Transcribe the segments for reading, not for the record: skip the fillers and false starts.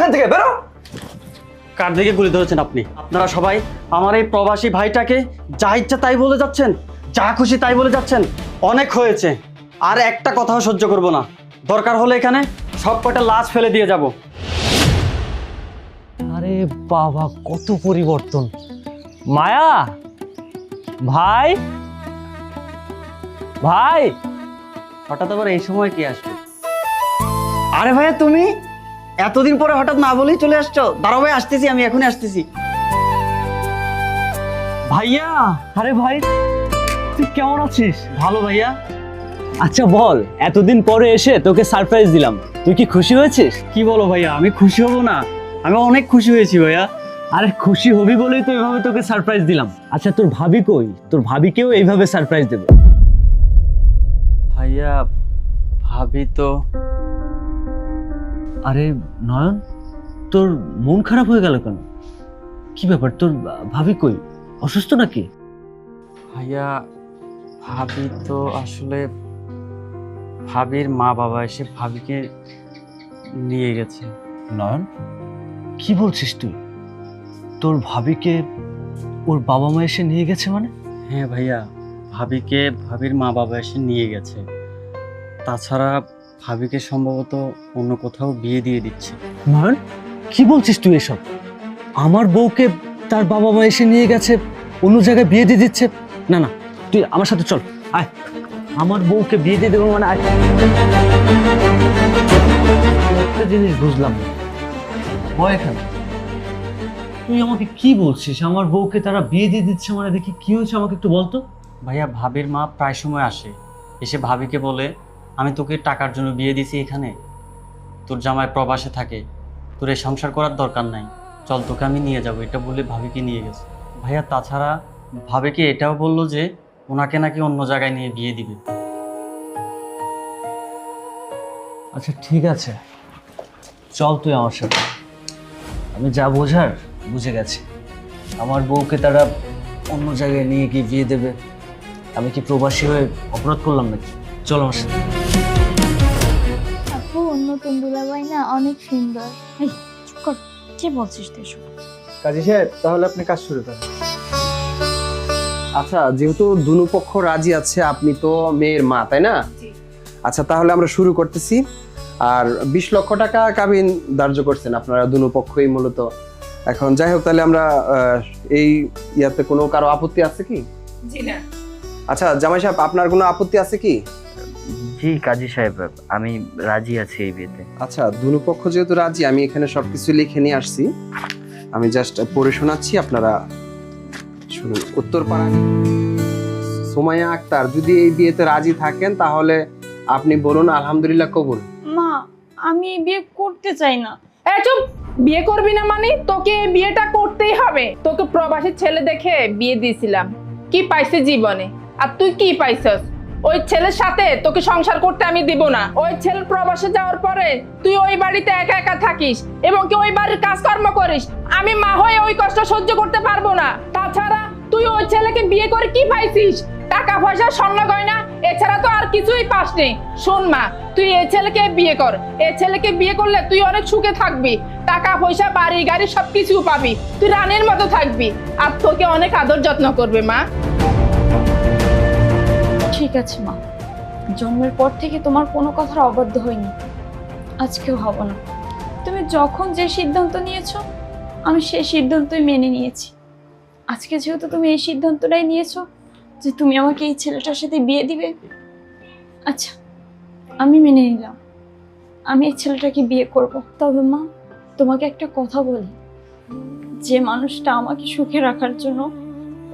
এখান থেকে বেরো। কার দিকে গুলি ধরেছেন আপনি? আপনারা সবাই আমার এই প্রবাসী ভাইটাকে যা ইচ্ছা তাই বলে যাচ্ছেন, যা খুশি তাই বলে যাচ্ছেন। অনেক হয়েছে, আর একটা কথাও সহ্য করব না। দরকার হলে এখানে সব কটা লাশ ফেলে দিয়ে যাব। আরে বাবা, কত পরিবর্তন! মায়া ভাই, ভাই! হঠাৎ আবার এই সময় কি আসবে? আরে ভাইয়া, তুমি এতদিন পরে হঠাৎ না বলেই চলে আসছো? দাঁড়াও ভাই, আসতেছি, আমি এখনই আসতেছি। ভাইয়া! আরে ভাই, তুই কেমন আছিস? ভালো ভাইয়া। আচ্ছা বল, এতদিন পরে এসে তোকে সারপ্রাইজ দিলাম, তুই কি খুশি হয়েছিস? কি বলো ভাইয়া, আমি খুশি হব না? আমি অনেক খুশি হয়েছি ভাইয়া। আরে খুশি হবি বলেই তো এইভাবে তোকে সারপ্রাইজ দিলাম। আচ্ছা তোর ভাবি কই? তোর ভাবিকেও এইভাবে সারপ্রাইজ দেব। ভাইয়া, ভাবি তো... আরে নয়ন, তোর মন খারাপ হয়ে গেল কেন? কি ব্যাপার, তোর ভাবি কই? অসুস্থ নাকি? ভাইয়া, ভাবি তো আসলে... ভাবির মা বাবা এসে ভাবিকে নিয়ে গেছে। নয়ন, কি বলছিস তুই? তোর ভাবিকে ওর বাবা মা এসে নিয়ে গেছে মানে? হ্যাঁ ভাইয়া, ভাবিকে ভাবির মা বাবা এসে নিয়ে গেছে। তাছাড়া ভাবিকে সম্ভবত অন্য কোথাও বিয়ে দিয়ে দিচ্ছে। নয়ন, কি বলছিস তুই এসব? আমার বউকে তার বাবা মা এসে নিয়ে গেছে, অন্য জায়গায় বিয়ে দিয়ে দিচ্ছে? না না, তুই আমার সাথে চল, আয়। আমার বউকে বিয়ে দিয়ে দেবো মানে? আয়। একটা জিনিস বুঝলাম না, বয় এখানে। তুই আমাকে কি বলছিস? আমার বউকে তারা বিয়ে দিয়ে দিচ্ছে মানে? দেখি কি হয়েছে, আমাকে একটু বলতো। ভাইয়া, ভাবির মা প্রায় সময় আসে, এসে ভাবিকে বলে, আমি তোকে টাকার জন্য বিয়ে দিছি এখানে, তোর জামাই প্রবাসে থাকে, তোর এই সংসার করার দরকার নাই, চল তোকে আমি নিয়ে যাবো, এটা বলে ভাবিকে নিয়ে গেছে। ভাইয়া, তাছাড়া ভাবিকে এটাও বললো যে ওনাকে নাকি অন্য জায়গায় নিয়ে বিয়ে দিবে। আচ্ছা ঠিক আছে, চল তুই আমার সাথে। আমি যা বোঝার বুঝে গেছি। আমার বউকে তারা অন্য জায়গায় নিয়ে গিয়ে বিয়ে দেবে, আমি কি প্রবাসী হয়ে অপরাধ করলাম নাকি? চল আমার সাথে। আপু, নতুন দুলাভাই না অনেক সুন্দর। এই চুপ কর, কি বলছিস তুই এসব? কাজী সাহেব, তাহলে আপনি কাজ শুরু করেন। আচ্ছা, যেহেতু দুনো পক্ষ রাজি আছে, আপনি তো মেয়ের মা, তাই না? আচ্ছা, তাহলে আমরা শুরু করতেছি। আর 20 লক্ষ টাকা কাবিন ধার্য করছেন আপনারা দুনো পক্ষই মূলত। এখন যাই হোক, তাহলে আমরা এই ইয়াতে কোনো কারো আপত্তি আছে কি? জি না। আচ্ছা জামাই সাহেব, আপনার কোনো আপত্তি আছে কি? জি কাজী সাহেব, আমি রাজি আছি এই বিয়েতে। আচ্ছা, দুনো পক্ষ যেহেতু রাজি, আমি এখানে সবকিছু লিখে নিয়ে আসছি, আমি জাস্ট পড়ে শোনাচ্ছি, আপনারা শুনুন। উত্তরপাড়া সুমাইয়া আক্তার যদি এই বিয়েতে রাজি থাকেন, তাহলে আপনি বলুন আলহামদুলিল্লাহ কবুল। মা, আমি এই বিয়ে করতে চাই না। এই চুপ! বিয়ে করবি না মানে তোকে এই বিয়েটা করতেই হবে। তোকে প্রবাসী ছেলে দেখে বিয়ে দিয়েছিলাম, কি পাইছিস জীবনে? আর তুই কি পাইছস? ওই ছেলের সাথে তোকে সংসার করতে আমি দিব না। ওই ছেলে প্রবাসে যাওয়ার পরে তুই ওই বাড়িতে একা একা থাকিস এবং কি ওই বাড়ির কাজকর্ম করিস। আমি মা হয়ে ওই কষ্ট সহ্য করতে পারবো না। তাছাড়া তুই ওই ছেলেকে বিয়ে করে কি পাইছিস? টাকা পয়সা, স্বর্ণ গয়না, এছাড়া তো আর কিছুই পাসনি। শোন মা, তুই এই ছেলেকে বিয়ে কর। এই ছেলেকে বিয়ে করলে তুই অনেক সুখে থাকবি, টাকা পয়সা, বাড়ি গাড়ি সবকিছু পাবি, তুই রানীর মতো থাকবি, আর তোকে অনেক আদর যত্ন করবে মা। ঠিক আছে মা, জন্মের পর থেকে তোমার কোনো কথার অবাধ্য হয়নি, আজকেও হব না। তুমি যখন যে সিদ্ধান্ত নিয়েছো, আমি সেই সিদ্ধান্তই মেনে নিয়েছি। আজকে যেহেতু তুমি এই সিদ্ধান্তটাই নিয়েছো যে তুমি আমাকে এই ছেলেটার সাথে বিয়ে দিবে, আচ্ছা আমি মেনে নিলাম, আমি এই ছেলেটাকে বিয়ে করব। তবে মা, তোমাকে একটা কথা বলি, যে মানুষটা আমাকে সুখে রাখার জন্য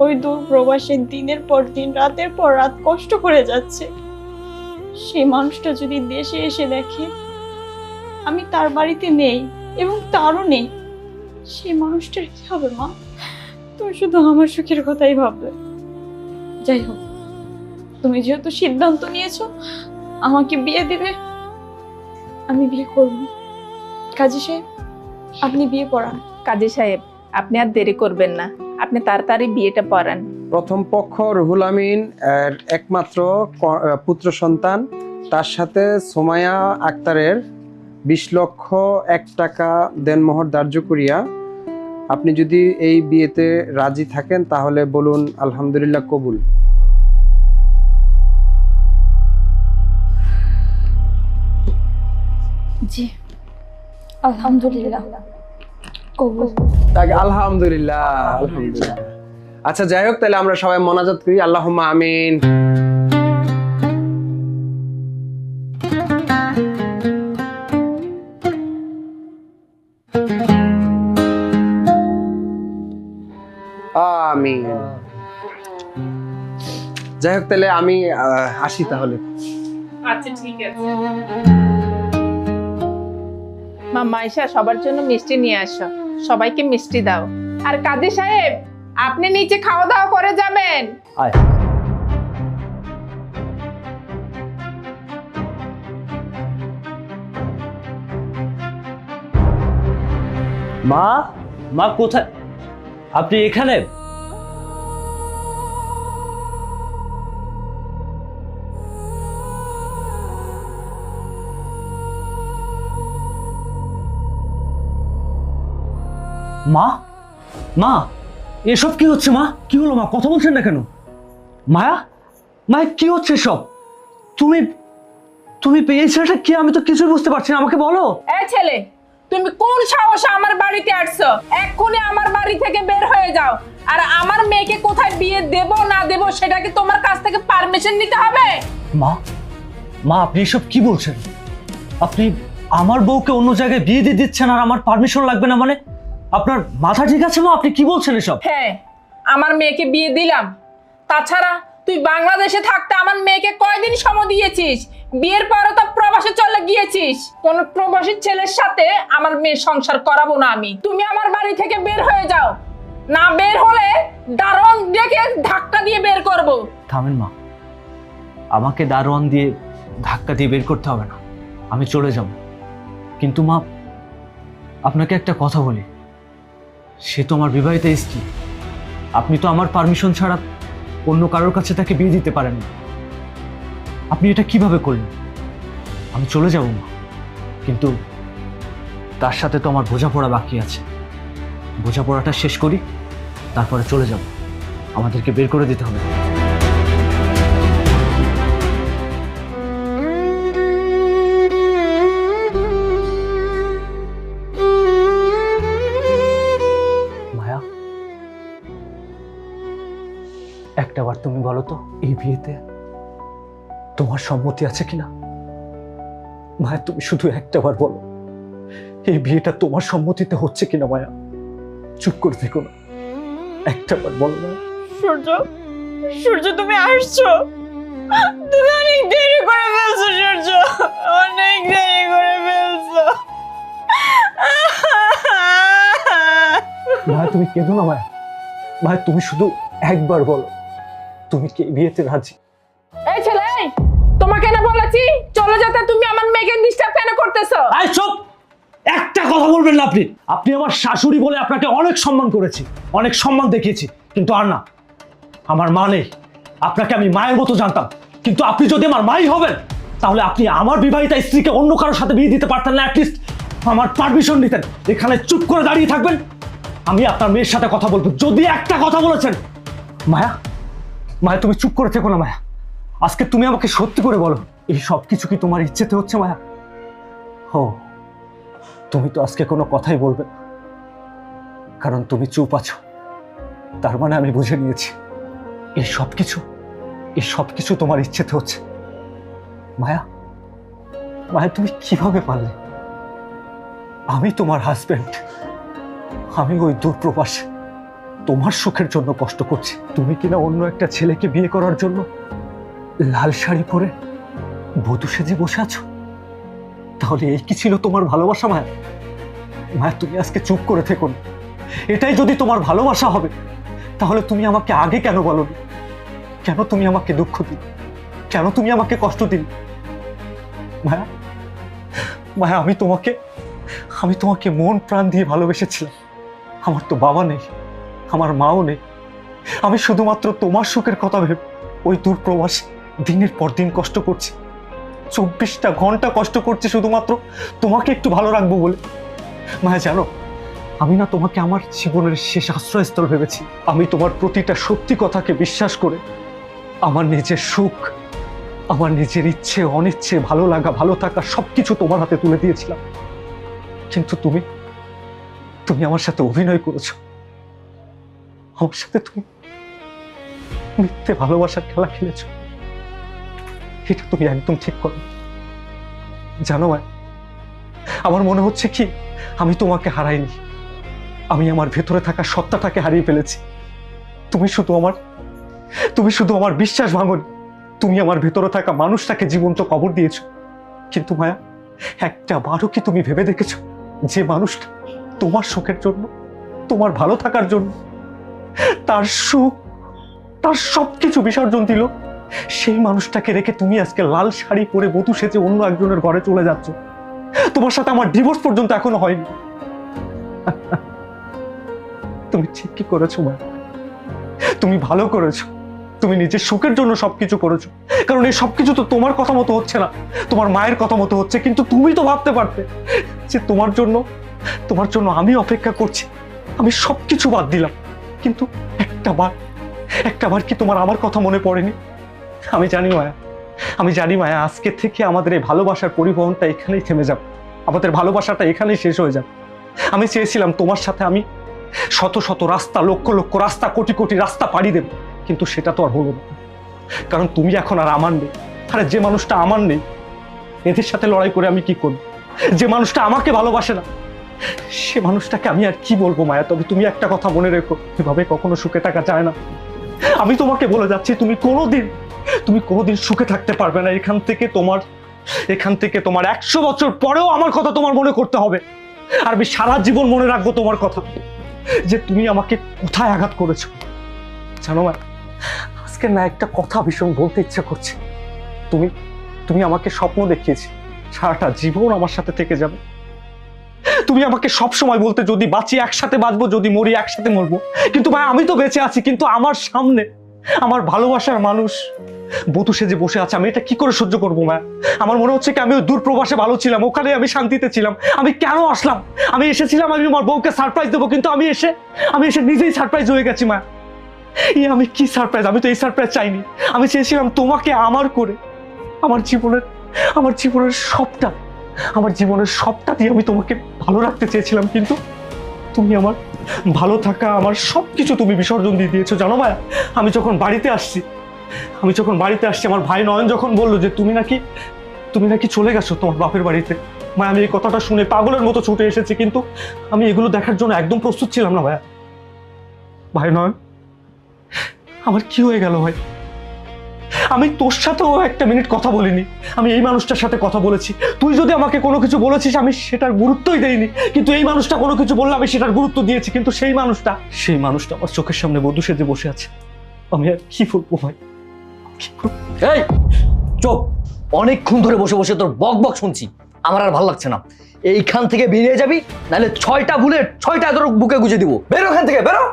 ওই দূর প্রবাসে দিনের পর দিন, রাতের পর রাত কষ্ট করে যাচ্ছে, সেই মানুষটা যদি দেশে এসে দেখে আমি তার বাড়িতে নেই এবং তারও নেই, সেই মানুষটার কি হবে মা? তুমি শুধু আমার সুখের কথাই ভাববে। যাই হোক, তুমি যেহেতু সিদ্ধান্ত নিয়েছো আমাকে বিয়ে দিবে, আমি বিয়ে করব। কাজী সাহেব, আপনি বিয়ে পড়ান। কাজী সাহেব, আপনি আর দেরি করবেন না, আপনি তাড়াতাড়ি বিয়েটা পড়ান। প্রথম পক্ষ রুহুল আমিন এর একমাত্র পুত্র সন্তান, তার সাথে সুমাইয়া আক্তারের 20,01,000 দেনমোহর ধার্য করিয়া আপনি যদি এই বিয়েতে রাজি থাকেন তাহলে বলুন আলহামদুলিল্লাহ কবুল। জি আলহামদুলিল্লাহ কবুল। আলহামদুলিল্লাহ আলহামদুলিল্লাহ। আচ্ছা যাই হোক, তাহলে আমরা সবাই মোনাজাত করি, আল্লাহুম্মা আমিন। আমিন। যাই হোক, তাহলে আমি আসি তাহলে। আচ্ছা ঠিক আছে। মা মাইশা, সবার জন্য মিষ্টি নিয়ে আসো, সবাইকে মিষ্টি দাও। আর কাজী সাহেব, আপনি নিচে খাওয়া দাওয়া করে যাবেন। আয়। মা, মা কোথায়? আপনি এখানে? মা, মা, এসব কি হচ্ছে মা? কি হলো মা? কথা বলছেন না কেন? মায়া, মায়া কি হচ্ছে সব? তুমি তুমি এই ছেলেটা কি? আমি তো কিছুই বুঝতে পারছি না, আমাকে বলো। এই ছেলে, তুমি কোন সাহসে আমার বাড়িতে আসছো? এক্ষুনি আমার বাড়ি থেকে বের হয়ে যাও। আর আমার মেয়েকে কোথায় বিয়ে দেব না দেব সেটা কি তোমার কাছ থেকে পারমিশন নিতে হবে? মা, মা আপনি এসব কি বলছেন? আপনি আমার বউকে অন্য জায়গায় বিয়ে দিয়ে দিচ্ছেন আর আমার পারমিশন লাগবে না মানে? আপনার মাথা ঠিক আছে মা? আপনি কি বলছেন এসব? হ্যাঁ, আমার মেয়েকে বিয়ে দিলাম। তাছাড়া তুই বাংলাদেশে থাকতে আমার মেয়েকে কয়দিন সময় দিয়েছিস? বিয়ের পরে তো প্রবাসে চলে গিয়েছিস। কোন প্রবাসী ছেলের সাথে আমার মেয়ে সংসার করাবো না আমি। তুমি আমার বাড়ি থেকে বের হয়ে যাও, না বের হলে দারোয়ান ডেকে ধাক্কা দিয়ে বের করব। থামেন মা, আমাকে দারোয়ান দিয়ে ধাক্কা দিয়ে বের করতে হবে না, আমি চলে যাব। কিন্তু মা, আপনাকে একটা কথা বলি, সে তো আমার বিবাহিত স্ত্রী। আপনি তো আমার পারমিশন ছাড়া অন্য কারোর কাছে তাকে বিয়ে দিতে পারেন না। আপনি এটা কিভাবে করলেন? আমি চলে যাব মা, কিন্তু তার সাথে তো আমার বোঝাপড়া বাকি আছে। বোঝাপড়াটা শেষ করি, তারপরে চলে যাব। আমাদেরকে বের করে দিতে হবে। মায়া, একটাবার তুমি বলো তো, এই বিয়েতে তোমার সম্মতি আছে কিনা? মায়া, তুমি শুধু একটাবার বলো, এই বিয়েটা তোমার সম্মতিতে হচ্ছে কিনা? মায়া, চুপ করে থেকো না, একটাবার বলো না। সূর্য, সূর্য তুমি আসছো? তুমি অনেক দেরি করে ফেলছো সূর্য, অনেক দেরি করে ফেলছো। মায়া তুমি কেঁদো না। মায়া, মায়া তুমি শুধু একবার বলো, তুমি কি এই বিয়েতে রাজি? এই ছেলে, তোমাকে না বলেছি চলে যেতে? তুমি আমার মেয়েকে ডিস্টার্ব কেন করতেছো? আই চুপ! একটা কথা বলবেন না আপনি। আপনি আমার শাশুড়ি বলে আপনাকে অনেক সম্মান করেছি, অনেক সম্মান দেখিয়েছি, কিন্তু আর না। আমার মা নেই, আপনাকে আমি মায়ের মতো জানতাম, কিন্তু আপনি যদি আমার মাই হবেন তাহলে আপনি আমার বিবাহিতা স্ত্রীকে অন্য কারোর সাথে বিয়ে দিতে পারতেন না? অ্যাটলিস্ট আমার পারমিশন নিতেন। এখানে চুপ করে দাঁড়িয়ে থাকবেন? আমি আপনার মেয়ের সাথে কথা বলবো যদি একটা কথা বলেছেন। মায়া, মায়া তুমি চুপ করে থেকো না। মায়া, আজকে তুমি আমাকে সত্যি করে বলো, এই সব কিছু কি তোমার ইচ্ছেতে হচ্ছে? মায়া, ও তুমি তো আজকে কোনো কথাই বলবে না, কারণ তুমি চুপ আছো। তার মানে আমি বুঝে নিয়েছি এই সব কিছু তোমার ইচ্ছেতে হচ্ছে। মায়া, মায়া তুমি কিভাবে পারলে? আমি তোমার হাজবেন্ড, আমি ওই দূরপ্রবাসে তোমার সুখের জন্য কষ্ট করছি। তুমি কিনা অন্য একটা ছেলেকে বিয়ে করার জন্য লাল শাড়ি পরে বধূ সেজে বসে আছো। তাহলে এই কি ছিল তোমার ভালোবাসা? মায়া, মায়া তুমি আজকে চুপ করে থেকো না। এটাই যদি তোমার ভালোবাসা হবে তাহলে তুমি আমাকে আগে কেন বলোনি? কেন তুমি আমাকে দুঃখ দিলে? কেন তুমি আমাকে কষ্ট দিলে? মায়া, মায়া আমি তোমাকে মন প্রাণ দিয়ে ভালোবেসেছিলাম। আমার তো বাবা নেই, আমার মাও নেই। আমি শুধুমাত্র তোমার সুখের কথা ভেবে ওই দূরপ্রবাসে দিনের পর দিন কষ্ট করছি। 24টা ঘন্টা কষ্ট করছি শুধুমাত্র তোমাকে একটু ভালো রাখবো বলে। মায়া জানো, আমি না তোমাকে আমার জীবনের শেষ আশ্রয়স্থল ভেবেছি। আমি তোমার প্রতিটা সত্যি কথাকে বিশ্বাস করে আমার নিজের সুখ, আমার নিজের ইচ্ছে অনিচ্ছে, ভালো লাগা ভালো থাকা সবকিছু তোমার হাতে তুলে দিয়েছিলাম। কিন্তু তুমি আমার সাথে অভিনয় করেছো। আমার সাথে তুমি মিথ্যে ভালোবাসার খেলা খেলেছো। এটা তুমি একদম ঠিক করো। জানো মায়া, আমার মনে হচ্ছে কি আমি তোমাকে হারাইনি, আমি আমার ভেতরে থাকা সত্তাটাকে হারিয়ে ফেলেছি। তুমি শুধু আমার বিশ্বাস ভাঙনি, তুমি আমার ভেতরে থাকা মানুষটাকে জীবন্ত কবর দিয়েছো। কিন্তু মায়া, একটা বারও কি তুমি ভেবে দেখেছো যে মানুষটা তোমার সুখের জন্য, তোমার ভালো থাকার জন্য তার সুখ, তার সবকিছু বিসর্জন দিল, সেই মানুষটাকে রেখে তুমি আজকে লাল শাড়ি পরে বধূ সেজে অন্য একজনের ঘরে চলে যাচ্ছ? তোমার সাথে আমার ডিভোর্স পর্যন্ত এখনো হয়নি। তুমি ঠিক কি করেছো মা? তুমি ভালো করেছো। তুমি নিজের সুখের জন্য সবকিছু করেছো, কারণ এই সবকিছু তো তোমার কথা মতো হচ্ছে না, তোমার মায়ের কথা মতো হচ্ছে। কিন্তু তুমি তো ভাবতে পারতে যে তোমার জন্য আমি অপেক্ষা করছি, আমি সবকিছু বাদ দিলাম। কিন্তু একটা বার কি তোমার আমার কথা মনে পড়েনি? আমি জানি মায়া, আজকে থেকে আমাদের এই ভালোবাসার পরিবহনটা এখানেই থেমে যাবে, আমাদের ভালোবাসাটা এখানেই শেষ হয়ে যাবে। আমি চেয়েছিলাম তোমার সাথে আমি শত শত রাস্তা, লক্ষ লক্ষ রাস্তা, কোটি কোটি রাস্তা পাড়ি দেব, কিন্তু সেটা তো আর হলো না, কারণ তুমি এখন আর আমার নেই। আরে যে মানুষটা আমার নেই, এদের সাথে লড়াই করে আমি কি করব? যে মানুষটা আমাকে ভালোবাসে না, সে মানুষটাকে আমি আর কি বলবো মায়া? তবে তুমি একটা কথা মনে রেখো, এভাবে কখনো সুখে থাকা যায় না। আমি তোমাকে বলে যাচ্ছি, তুমি কোনোদিন সুখে থাকতে পারবে না। এখান থেকে তোমার 100 বছর পরেও আমার কথা তোমার মনে করতে হবে। আর আমি সারা জীবন মনে রাখবো তোমার কথা, যে তুমি আমাকে কোথায় আঘাত করেছো। জানো মা, আজকে না একটা কথা ভীষণ বলতে ইচ্ছে করছে। তুমি আমাকে স্বপ্ন দেখিয়েছি সারাটা জীবন আমার সাথে থেকে যাবে। তুমি আমাকে সব সময় বলতে, যদি বাঁচি একসাথে বাঁচবো, যদি মরি একসাথে মরবো। কিন্তু ভাই, আমি তো বেঁচে আছি, কিন্তু আমার সামনে আমার ভালোবাসার মানুষ বধূ সেজে বসে আছে। আমি এটা কি করে সহ্য করবো মা? আমার মনে হচ্ছে কি আমি ওই দূর প্রবাসে ভালো ছিলাম, ওখানে আমি শান্তিতে ছিলাম। আমি কেন আসলাম? আমি এসেছিলাম আমি আমার বউকে সারপ্রাইজ দেবো, কিন্তু আমি এসে নিজেই সারপ্রাইজ হয়ে গেছি মা। আমি কি সারপ্রাইজ? আমি তো এই সারপ্রাইজ চাইনি। আমি চেয়েছিলাম তোমাকে আমার করে, আমার জীবনের সবটা দিয়ে আমি তোমাকে ভালো রাখতে চেয়েছিলাম, কিন্তু তুমি আমার ভালো থাকা, আমার সবকিছু তুমি বিসর্জন দিয়ে দিয়েছো। জানো মায়া, আমি যখন বাড়িতে আসছি, আমার ভাই নয়ন যখন বললো যে তুমি নাকি চলে গেছো তোমার বাপের বাড়িতে, মা আমি এই কথাটা শুনে পাগলের মতো ছুটে এসেছি। কিন্তু আমি এগুলো দেখার জন্য একদম প্রস্তুত ছিলাম না ভাইয়া। ভাই নয়ন, আমার কি হয়ে গেল ভাই? আমি তোর সাথেও একটা মিনিট কথা বলিনি, আমি এই মানুষটার সাথে কথা বলেছি। তুই যদি আমাকে কোনো কিছু বলেছিস, আমি সেটার গুরুত্বই দেইনি, কিন্তু এই মানুষটা কোনো কিছু বললে আমি সেটার গুরুত্ব দিয়েছি। কিন্তু সেই মানুষটা আমার চোখের সামনে বধূ সেজে বসে আছে। আমি আর কি বলবো ভাই? এই চুপ! অনেকক্ষণ ধরে বসে বসে তোর বক বক শুনছি, আমার আর ভালো লাগছে না। এইখান থেকে বেরিয়ে যাবি, নাহলে 6টা বুলেট 6টা তোর বুকে গুজে দিব। বেরো এখান থেকে, বেরো!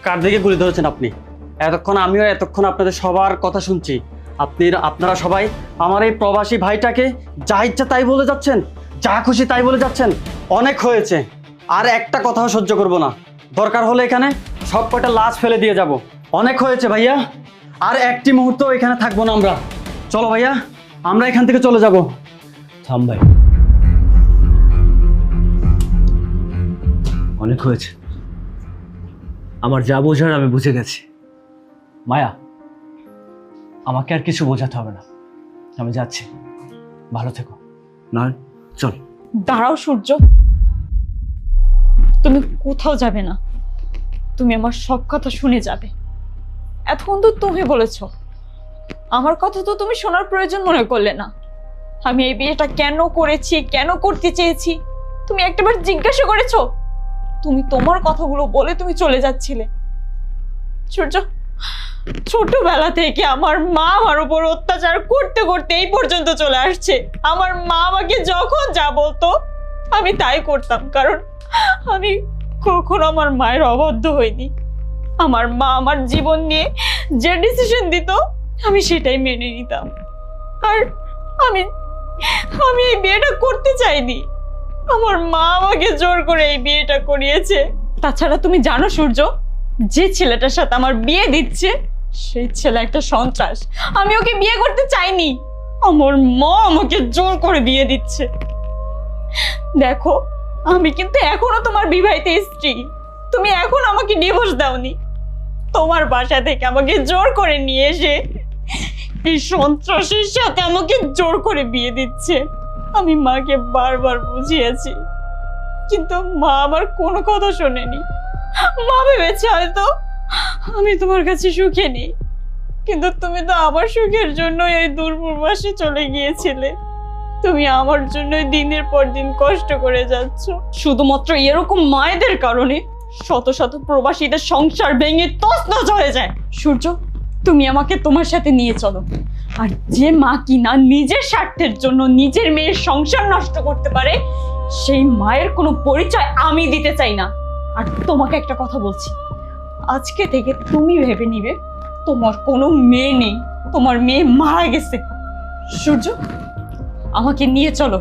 কার দিকে গুলি ধরেছেন আপনি? আমিও এতক্ষণ আপনাদের সবার কথা শুনছি। আপনারা সবাই আমার এই প্রবাসী ভাইটাকে যা ইচ্ছা তাই বলে যাচ্ছেন, যা খুশি তাই বলে যাচ্ছেন। অনেক হয়েছে, আর একটা কথাও সহ্য করব না। দরকার হলে এখানে সব কটা লাশ ফেলে দিয়ে যাব। অনেক হয়েছে ভাইয়া, আর একটি মুহূর্ত এখানে থাকবো না আমরা। চলো ভাইয়া, আমরা এখান থেকে চলে যাব। থাম ভাই, অনেক হয়েছে। আমার যা বোঝার আমি বুঝে গেছি। মায়া, আমাকে আর কিছু বোঝাতে হবে না, আমি যাচ্ছি। ভালো থেকো। না, চল। দাঁড়াও সূর্য, তুমি কোথাও যাবে না। তুমি আমার সব কথা শুনে যাবে। এতক্ষণ তো তুমি বলেছো, আমার কথা তো তুমি শোনার প্রয়োজন মনে করলে না। আমি এই বিয়েটা কেন করেছি, কেন করতে চেয়েছি, তুমি একটাবার জিজ্ঞাসা করেছো? তুমি তোমার কথাগুলো বলে তুমি চলে যাচ্ছিলে। সূর্য, ছোটবেলা থেকে আমার মা আমার উপর অত্যাচার করতে করতে এই পর্যন্ত চলে আসছে। আমার মা আমাকে যখন যা বলতো আমি তাই করতাম, কারণ আমি কখনো আমার মায়ের অবাধ্য হইনি। আমার মা আমার জীবন নিয়ে যে ডিসিশন দিত আমি সেটাই মেনে নিতাম। আর আমি আমি এই বিয়েটা করতে চাইনি, আমার মা আমাকে জোর করে এই বিয়েটা করিয়েছে। তাছাড়া তুমি জানো সূর্য, যে ছেলেটার সাথে আমার বিয়ে দিচ্ছে সেই ছেলে একটা সন্ত্রাস। আমি ওকে বিয়ে করতে চাইনি, আমার মা আমাকে জোর করে বিয়ে দিচ্ছে। দেখো, আমি কিন্তু এখনো তোমার বিবাহিত স্ত্রী, তুমি এখন আমাকে ডিভোর্স দাওনি। তোমার বাসা থেকে আমাকে জোর করে নিয়ে এসে এই সন্ত্রাসের সাথে আমাকে জোর করে বিয়ে দিচ্ছে। আমি মাকে বারবার বুঝিয়েছি, কিন্তু মা আমার কোনো কথা শোনেনি। মা ভেবেছে হয়তো আমি তোমার কাছে সুখে নেই, কিন্তু তুমি তো আমার সুখের জন্য এই দূরপ্রবাসে চলে গিয়েছিলে। তুমি আমার জন্য দিনের পর দিন কষ্ট করে যাচ্ছ। শুধুমাত্র এরকম মায়েদের কারণে শত শত প্রবাসীদের সংসার ভেঙে তছনছ হয়ে যায়। সূর্য, তুমি আমাকে তোমার সাথে নিয়ে চলো। আর যে মা কিনা নিজের স্বার্থের জন্য নিজের মেয়ের সংসার নষ্ট করতে পারে, সেই মায়ের কোনো পরিচয় আমি দিতে চাই না। আর তোমাকে একটা কথা বলছি, আজকে থেকে তুমি ভেবে নিবে তোমার কোনো মেয়ে নেই, তোমার মেয়ে মারা গেছে। সূর্য, আমাকে নিয়ে চলো।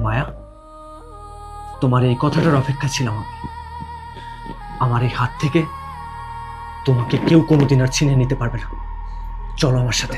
মায়া, তোমার এই কথাটার অপেক্ষা ছিলাম আমি। আমার এই হাত থেকে তোমাকে কেউ কোনোদিন আর ছিনিয়ে নিতে পারবে না। চলো আমার সাথে।